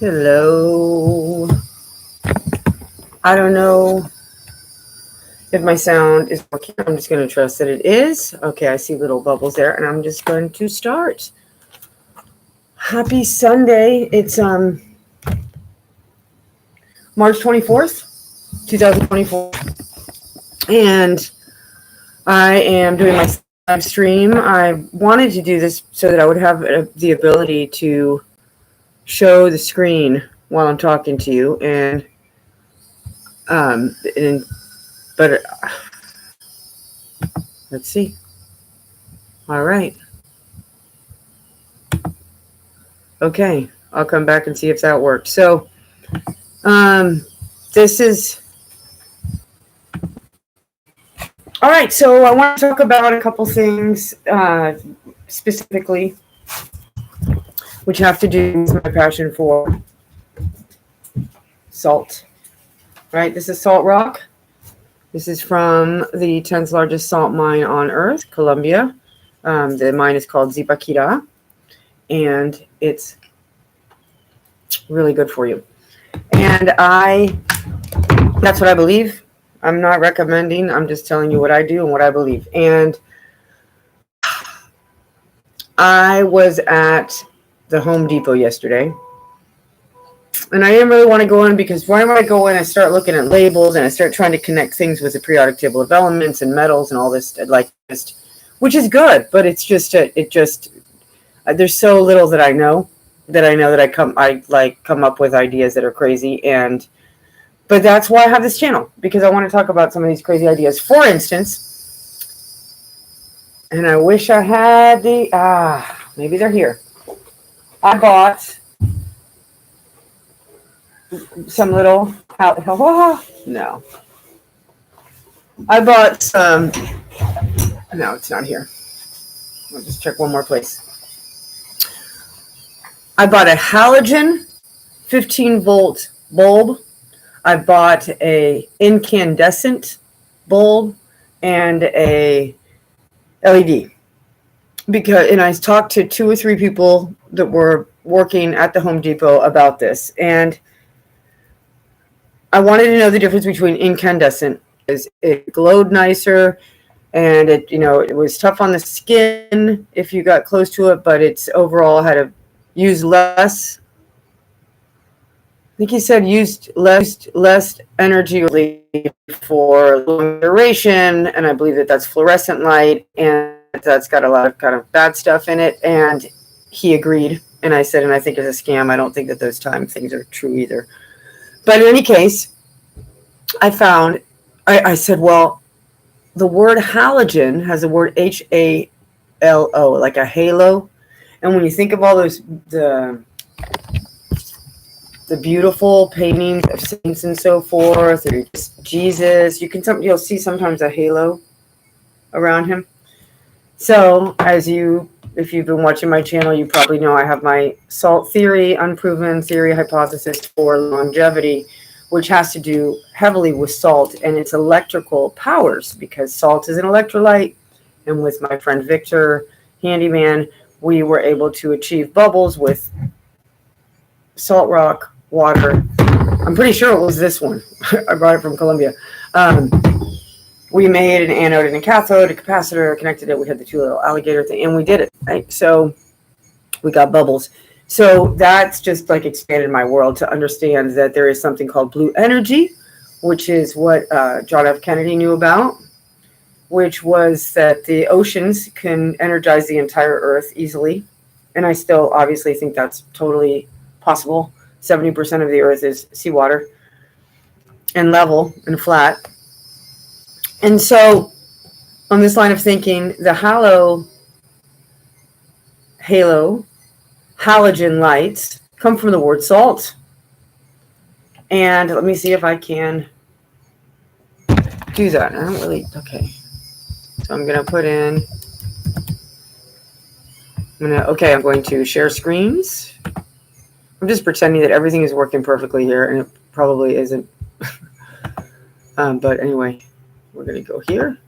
Hello. I don't know if my sound is working. I'm just going to trust that it is. Okay, I see little bubbles there, and I'm just going to start. Happy Sunday. It's March 24th, 2024. And I am doing my live stream. I wanted to do this so that I would have the ability to show the screen while I'm talking to you, but let's see. All right. Okay, I'll come back and see if that worked. So, this is all right. So I want to talk about a couple things specifically, which have to do with my passion for salt. Right. This is salt rock. This is from the 10th largest salt mine on Earth, Colombia. The mine is called Zipaquirá, and it's really good for you. And that's what I believe. I'm not recommending. I'm just telling you what I do and what I believe. And I was at the Home Depot yesterday. And I didn't really want to go in because when I go in, I start looking at labels and I start trying to connect things with the periodic table of elements and metals and all this, which is good, but it's just there's so little that I know that I come up with ideas that are crazy, but that's why I have this channel, because I want to talk about some of these crazy ideas. For instance, and I wish I had maybe they're here. I bought some little, no. I bought some, no, it's not here. I'll just check one more place. I bought a halogen 15-volt bulb. I bought a incandescent bulb and a LED. And I talked to 2 or 3 people that were working at the Home Depot about this. And I wanted to know the difference between incandescent. It glowed nicer, and it was tough on the skin if you got close to it, but it's overall had to use less. I think he said used less energy for long duration, and I believe that that's fluorescent light, and that's got a lot of kind of bad stuff in it. And he agreed, and I said, and I think it's a scam. I don't think that those time things are true either. But in any case, I said, well, the word halogen has the word H-A-L-O, like a halo. And when you think of all those, the beautiful paintings of saints and so forth, or Jesus, you'll see sometimes a halo around him. So if you've been watching my channel, you probably know I have my salt theory, unproven theory hypothesis for longevity, which has to do heavily with salt and its electrical powers, because salt is an electrolyte. And with my friend Victor, handyman, we were able to achieve bubbles with salt rock, water. I'm pretty sure it was this one. I brought it from Colombia. We made an anode and a cathode, a capacitor, connected it. We had the 2 little alligator thing, and we did it, right? So we got bubbles. So that's just like expanded my world to understand that there is something called blue energy, which is what John F. Kennedy knew about, which was that the oceans can energize the entire Earth easily. And I still obviously think that's totally possible. 70% of the Earth is seawater and level and flat. And so on this line of thinking, the halogen lights come from the word salt. And let me see if I can do that. Okay. So I'm going to put in, I'm going to share screens. I'm just pretending that everything is working perfectly here, and it probably isn't. But anyway, we're going to go here.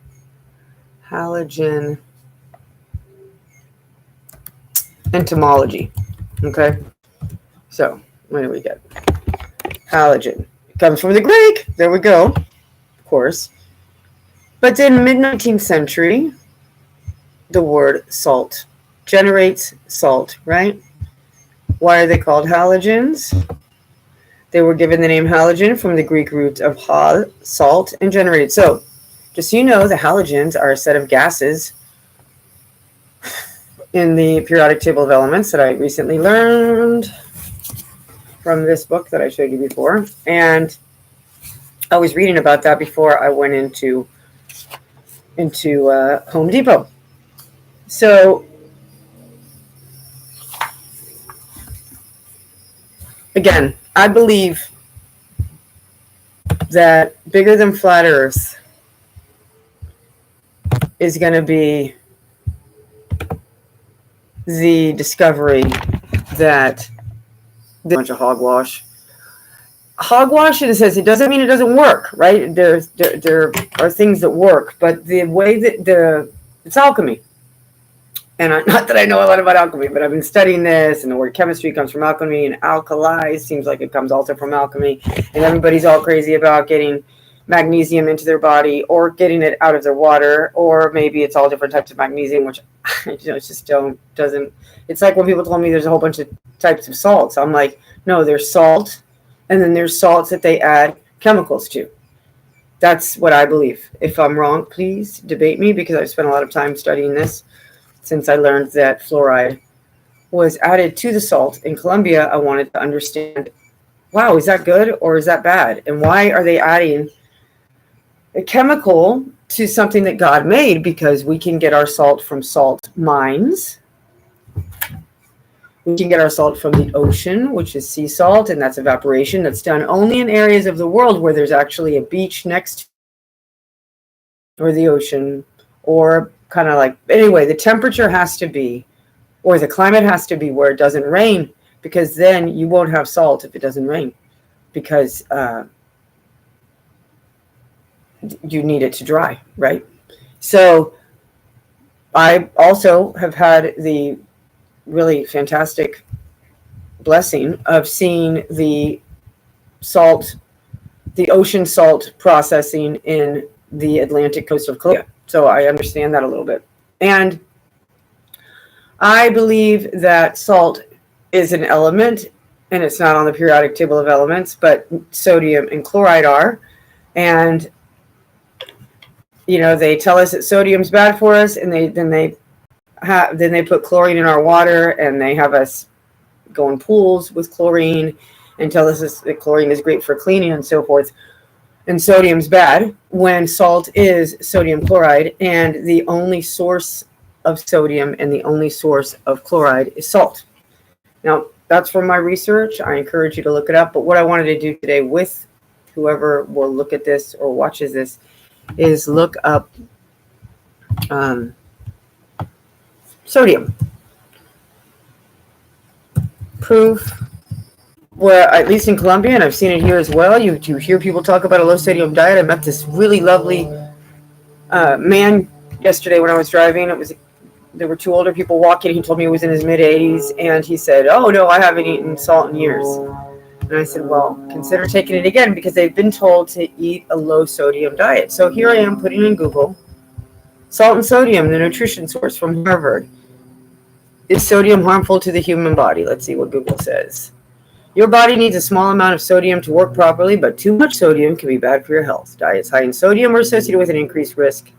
Halogen entomology. Okay. So What do we get? Halogen. It comes from the Greek. There we go. Of course. But in mid-19th century, the word salt generates salt, right? Why are they called halogens? They were given the name halogen from the Greek root of hal, salt, and generated. So, just so you know, the halogens are a set of gases in the periodic table of elements that I recently learned from this book that I showed you before. And I was reading about that before I went into Home Depot. So, again, I believe that bigger than flat Earth is going to be the discovery that there's a bunch of hogwash. Hogwash, in a sense, it doesn't mean it doesn't work, right? There are things that work, but the way that it's alchemy. And not that I know a lot about alchemy, but I've been studying this, and the word chemistry comes from alchemy, and alkalize seems like it comes also from alchemy. And everybody's all crazy about getting magnesium into their body or getting it out of their water, or maybe it's all different types of magnesium, which it just doesn't. It's like when people told me there's a whole bunch of types of salts. I'm like, no, there's salt, and then there's salts that they add chemicals to. That's what I believe. If I'm wrong, please debate me, because I've spent a lot of time studying this. Since I learned that fluoride was added to the salt in Colombia, I wanted to understand, wow, is that good or is that bad? And why are they adding a chemical to something that God made? Because we can get our salt from salt mines. We can get our salt from the ocean, which is sea salt, and that's evaporation. That's done only in areas of the world where there's actually a beach next to or the ocean, or kind of like, anyway, the temperature has to be, or the climate has to be where it doesn't rain, because then you won't have salt if it doesn't rain, because you need it to dry, right? So I also have had the really fantastic blessing of seeing the salt, the ocean salt processing in the Atlantic coast of Colombia. So I understand that a little bit. And I believe that salt is an element, and it's not on the periodic table of elements, but sodium and chloride are. And, you know, they tell us that sodium's bad for us, and then they put chlorine in our water, and they have us go in pools with chlorine and tell us that chlorine is great for cleaning and so forth. And sodium's bad, when salt is sodium chloride, and the only source of sodium and the only source of chloride is salt. Now, that's from my research. I encourage you to look it up. But what I wanted to do today with whoever will look at this or watches this is look up sodium. Proof. Where, at least in Colombia, and I've seen it here as well, you hear people talk about a low sodium diet. I met this really lovely man yesterday when I was driving. There were two older people walking. He told me he was in his mid-80s, and he said, "Oh no, I haven't eaten salt in years." And I said, "Well, consider taking it again, because they've been told to eat a low sodium diet." So here I am putting in Google, salt and sodium, the nutrition source from Harvard. Is sodium harmful to the human body? Let's see what Google says. Your body needs a small amount of sodium to work properly, but too much sodium can be bad for your health. Diets high in sodium are associated with an increased risk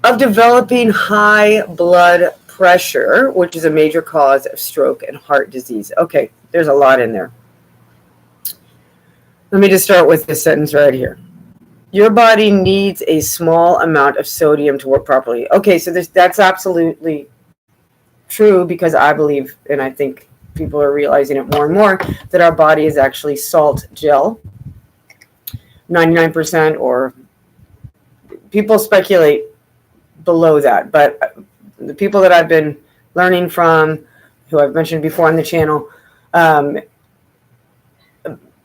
of developing high blood pressure, which is a major cause of stroke and heart disease. Okay, there's a lot in there. Let me just start with this sentence right here. Your body needs a small amount of sodium to work properly. Okay, so that's absolutely true, because I believe, and I think people are realizing it more and more, that our body is actually salt gel. 99%, or people speculate below that. But the people that I've been learning from, who I've mentioned before on the channel,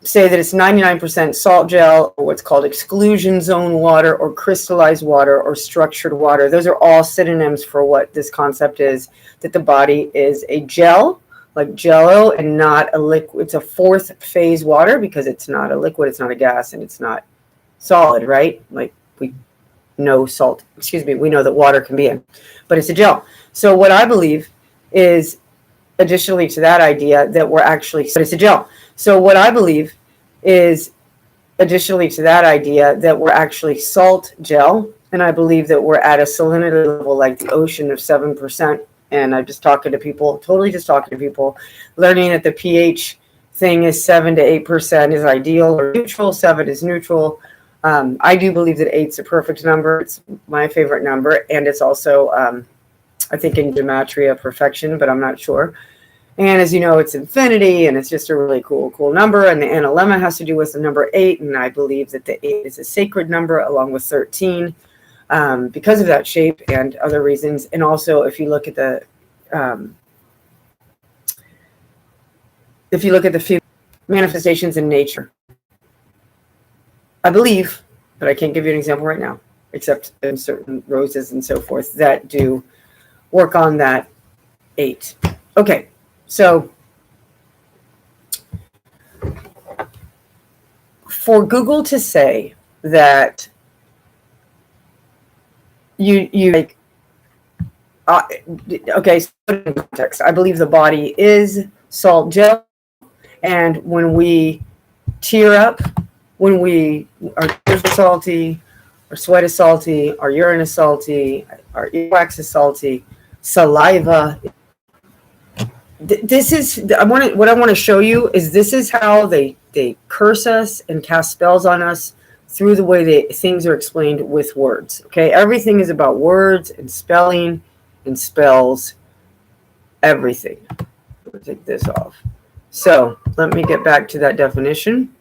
say that it's 99% salt gel, or what's called exclusion zone water, or crystallized water, or structured water. Those are all synonyms for what this concept is, that the body is a gel, like Jello, and not a liquid. It's a fourth phase water because it's not a liquid, it's not a gas, and it's not solid, right? Like we know salt, we know that water can be in, but it's a gel. So what I believe is, additionally to that idea that we're actually, but it's a gel. So what I believe is, additionally to that idea that we're actually salt gel, and I believe that we're at a salinity level like the ocean of 7%. And I'm just talking to people, learning that the pH thing is 7 to 8% is ideal or neutral. 7 is neutral. I do believe that 8's a perfect number. It's my favorite number, and it's also, I think, in gematria perfection, but I'm not sure. And as you know, it's infinity, and it's just a really cool number. And the analemma has to do with the number 8, and I believe that the 8 is a sacred number along with 13 because of that shape and other reasons. And also, if you look at the manifestations in nature, I believe, but I can't give you an example right now, except in certain roses and so forth that do work on that 8. Okay, so for Google to say that you like, okay, so in context, I believe the body is salt gel, and when we tear up, when our tears are salty, our sweat is salty, our urine is salty, our earwax is salty, saliva. This is what I want to show you is this is how they curse us and cast spells on us through the way things are explained with words. Okay, everything is about words and spelling and spells. Everything. I'll take this off. So let me get back to that definition.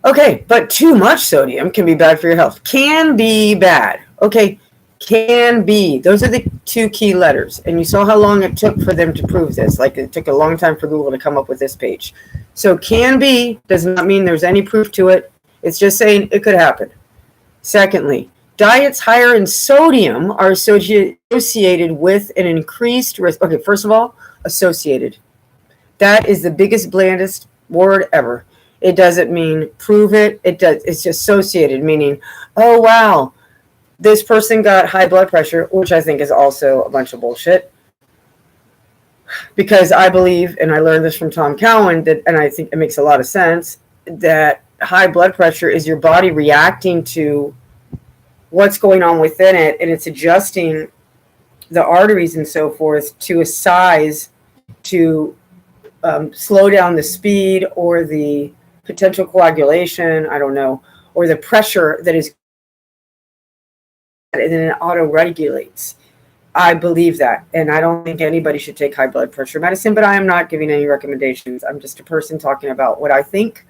Okay, but too much sodium can be bad for your health. Can be bad. Okay, can be. Those are the 2 key letters. And you saw how long it took for them to prove this. Like, it took a long time for Google to come up with this page. So can be does not mean there's any proof to it. It's just saying it could happen. Secondly, diets higher in sodium are associated with an increased risk. Okay, first of all, associated. That is the biggest, blandest word ever. It doesn't mean prove it. It's just associated, meaning, oh, wow, this person got high blood pressure, which I think is also a bunch of bullshit. Because I believe, and I learned this from Tom Cowan, and I think it makes a lot of sense, that high blood pressure is your body reacting to what's going on within it, and it's adjusting the arteries and so forth to a size to slow down the speed or the potential coagulation, I don't know, or the pressure that is, and then it auto-regulates. I believe that, and I don't think anybody should take high blood pressure medicine, but I am not giving any recommendations. I'm just a person talking about what I think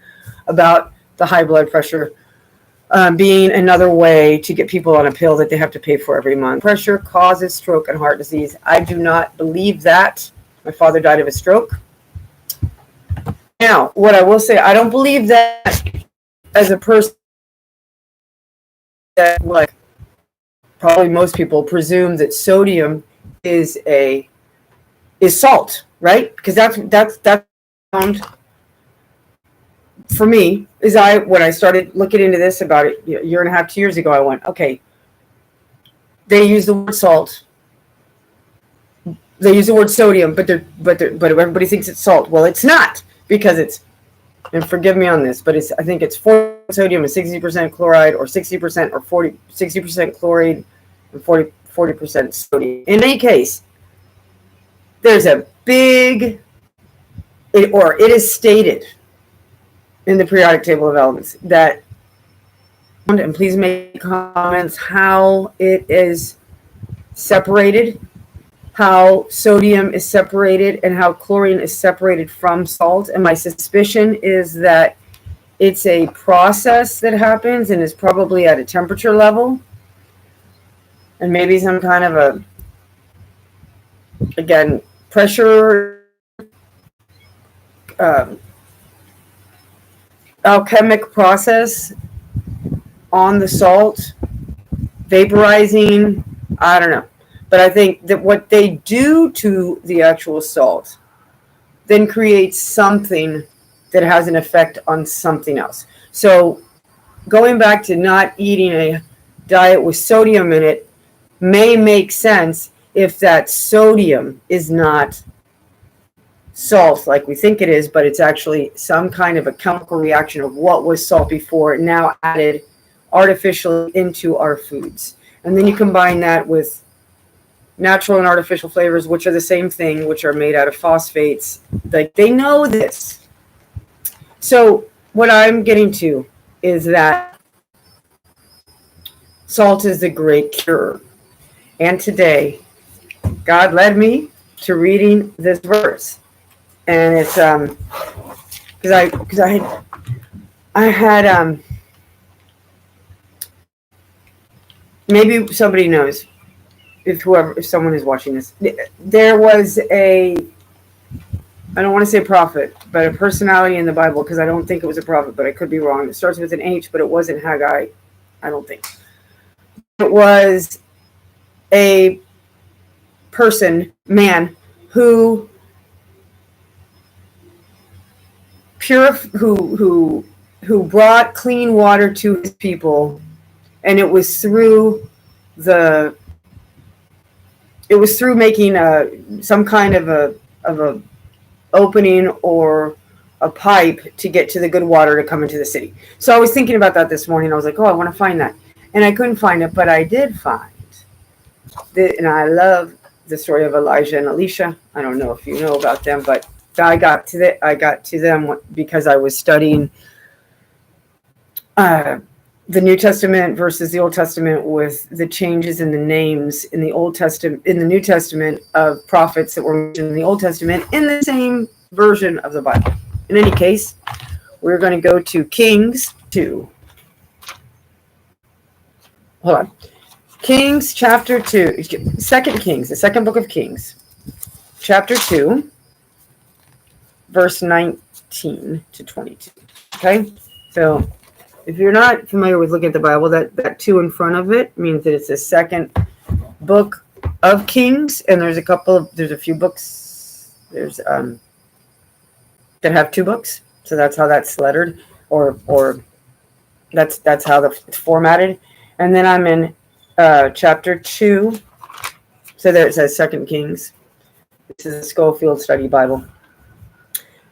about the high blood pressure being another way to get people on a pill that they have to pay for every month. Pressure causes stroke and heart disease. I do not believe that. My father died of a stroke. Now, what I will say, I don't believe that as a person that, like, probably most people presume that sodium is salt, right? Because that's found for me when I started looking into this about a year and a half, 2 years ago, I went, okay, they use the word salt. They use the word sodium, but everybody thinks it's salt. Well, it's not, because it's, and forgive me on this, but I think it's 40% sodium and 60% chloride, or 60% or 60% chloride and 40% sodium. In any case, there's a big, it is stated in the periodic table of elements that, and please make comments how it is separated, how sodium is separated, and how chlorine is separated from salt. And my suspicion is that it's a process that happens and is probably at a temperature level, and maybe some kind of again, pressure, alchemic process on the salt vaporizing, I don't know. But I think that what they do to the actual salt then creates something that has an effect on something else. So going back to not eating a diet with sodium in it may make sense if that sodium is not salt like we think it is, but it's actually some kind of a chemical reaction of what was salt before, now added artificially into our foods. And then you combine that with natural and artificial flavors, which are the same thing, which are made out of phosphates. Like, they know this. So what I'm getting to is that salt is the great cure. And today, God led me to reading this verse. And it's because I had maybe somebody knows, if someone is watching this, there was I don't want to say prophet, but a personality in the Bible, because I don't think it was a prophet, but I could be wrong. It starts with an H, but it wasn't Haggai, I don't think. It was a man, who brought clean water to his people, and it was through making some kind of a opening or a pipe to get to the good water to come into the city. So I was thinking about that this morning. I was like, I want to find that, and I couldn't find it, but I did find it, and I love the story of Elijah and Elisha. I don't know if you know about them, but I got to them because I was studying the New Testament versus the Old Testament, with the changes in the names in the New Testament of prophets that were mentioned in the Old Testament in the same version of the Bible. In any case, we're going to go to Kings 2. Hold on. Kings chapter 2, 2 Kings, the second book of Kings, chapter 2, verse 19 to 22. Okay? So if you're not familiar with looking at the Bible, that 2 in front of it means that it's the second book of Kings, and there's a few books that have 2 books. So that's how that's lettered, or that's how it's formatted. And then I'm in chapter 2. So there it says 2 Kings. This is a Schofield Study Bible.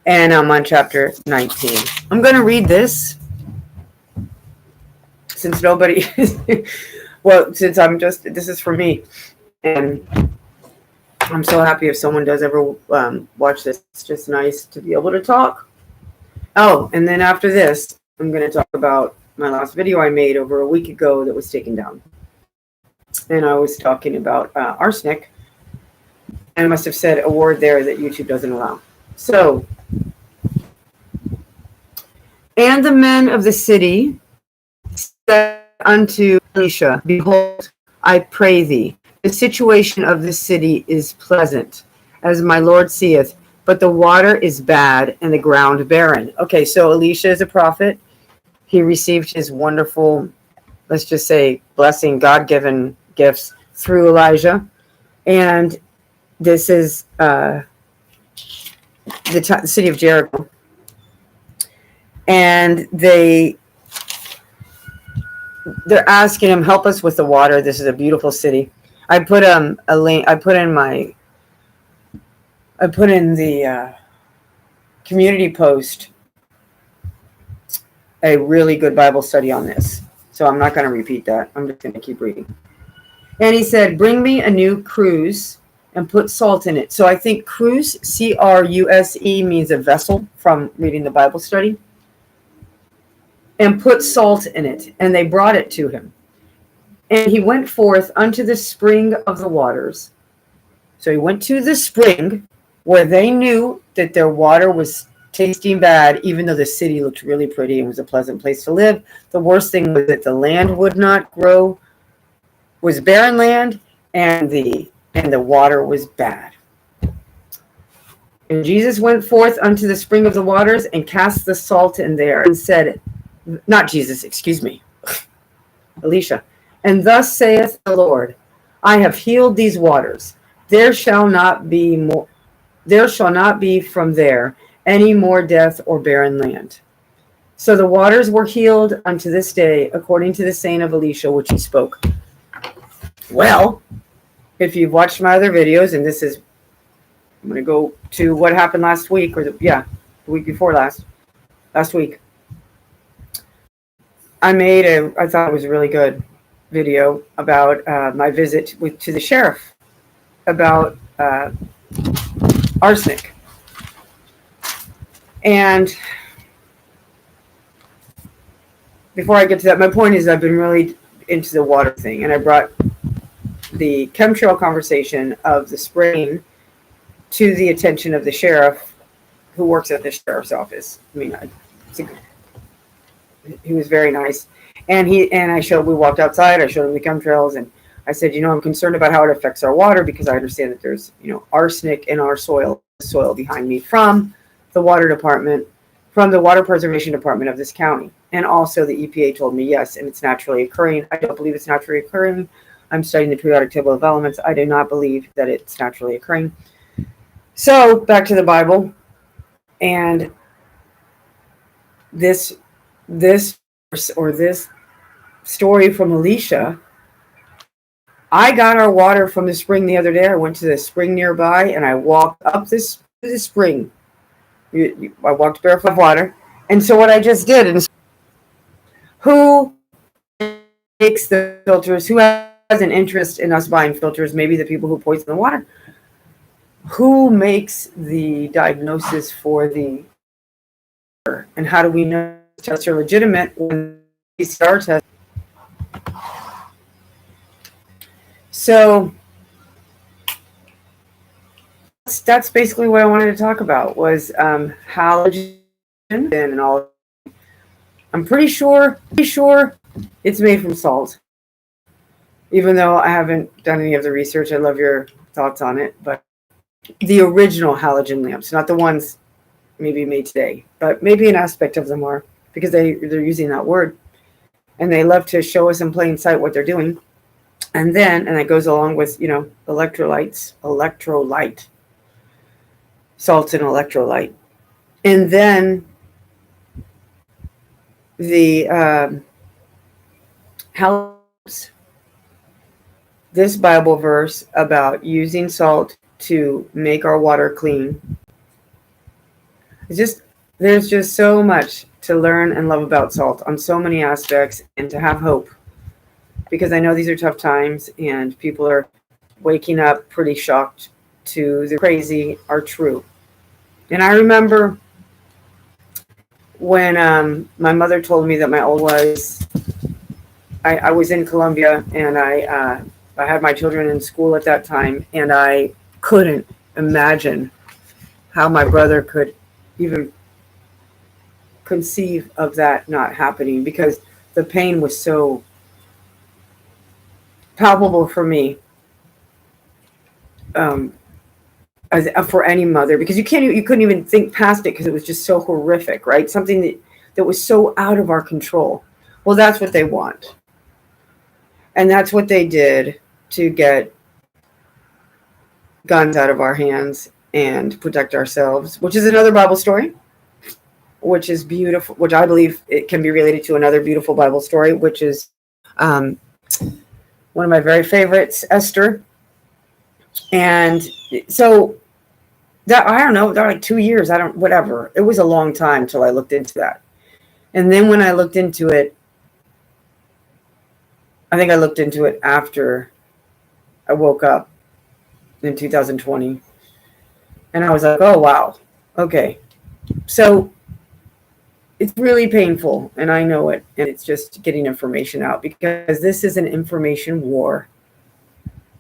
And I'm on chapter 19. I'm going to read this, since nobody this is for me. And I'm so happy if someone does ever watch this. It's just nice to be able to talk. Oh, and then after this, I'm going to talk about my last video I made over a week ago that was taken down. And I was talking about arsenic. And I must have said a word there that YouTube doesn't allow. So, and the men of the city said unto Elisha, Behold, I pray thee, the situation of this city is pleasant, as my Lord seeth, but the water is bad and the ground barren. Okay, so Elisha is a prophet. He received his wonderful, let's just say, blessing, God-given gifts through Elijah. And this is the city of Jericho. And they're asking him, help us with the water. This is a beautiful city. I put a link. I put in the community post a really good Bible study on this. So I'm not going to repeat that. I'm just going to keep reading. And he said, bring me a new cruse and put salt in it. So I think cruse, C-R-U-S-E, means a vessel from reading the Bible study. And put salt in it. And they brought it to him. And he went forth unto the spring of the waters. So he went to the spring where they knew that their water was tasting bad, even though the city looked really pretty and was a pleasant place to live. The worst thing was that the land would not grow, was barren land, and the water was bad. And Jesus went forth unto the spring of the waters and cast the salt in there and said, not Jesus, excuse me, Elisha. And thus saith the Lord, I have healed these waters. There shall not be more. There shall not be from there any more death or barren land. So the waters were healed unto this day, according to the saying of Elisha, which he spoke. Well, if you've watched my other videos, and this is, I'm going to go to what happened last week, or the week before last week. I thought it was a really good video about my visit to the sheriff about arsenic. And before I get to that, my point is I've been really into the water thing, and I brought the chemtrail conversation of the spraying to the attention of the sheriff who works at the sheriff's office. I mean, he was very nice. And we walked outside, I showed him the chemtrails, and I said, I'm concerned about how it affects our water because I understand that there's, arsenic in our soil behind me from the water department, from the water preservation department of this county. And also the EPA told me yes, and it's naturally occurring. I don't believe it's naturally occurring. I'm studying the periodic table of elements. I do not believe that it's naturally occurring. So back to the Bible, and this story from Elisha. I got our water from the spring the other day. I went to the spring nearby, and I walked up this spring. I walked barefoot in water, and so what I just did, and who makes the filters? Who has an interest in us buying filters? Maybe the people who poison the water. Who makes the diagnosis for the water? And how do we know tests are legitimate when PCR tests? So that's basically what I wanted to talk about was halogen and all. I'm pretty sure it's made from salt. Even though I haven't done any of the research, I love your thoughts on it. But the original halogen lamps, not the ones maybe made today, but maybe an aspect of them are, because they're using that word, and they love to show us in plain sight what they're doing. And it goes along with electrolyte, salts and electrolyte, and then the helps this Bible verse about using salt to make our water clean. There's just so much to learn and love about salt on so many aspects, and to have hope, because I know these are tough times and people are waking up pretty shocked to the crazy are true. And I remember when my mother told me that my old was, I was in Colombia, and I had my children in school at that time, and I couldn't imagine how my brother could even conceive of that not happening, because the pain was so palpable for me, as for any mother, because you couldn't even think past it, because it was just so horrific, right? Something that was so out of our control. Well, that's what they want, and that's what they did to get guns out of our hands and protect ourselves, which is another Bible story, which is beautiful, which I believe it can be related to another beautiful Bible story, which is one of my very favorites, Esther. And so that, I don't know, they're like 2 years, whatever. It was a long time till I looked into that. And then when I looked into it, I think I looked into it after I woke up in 2020. And I was like, oh, wow. Okay. So it's really painful, and I know it. And it's just getting information out, because this is an information war.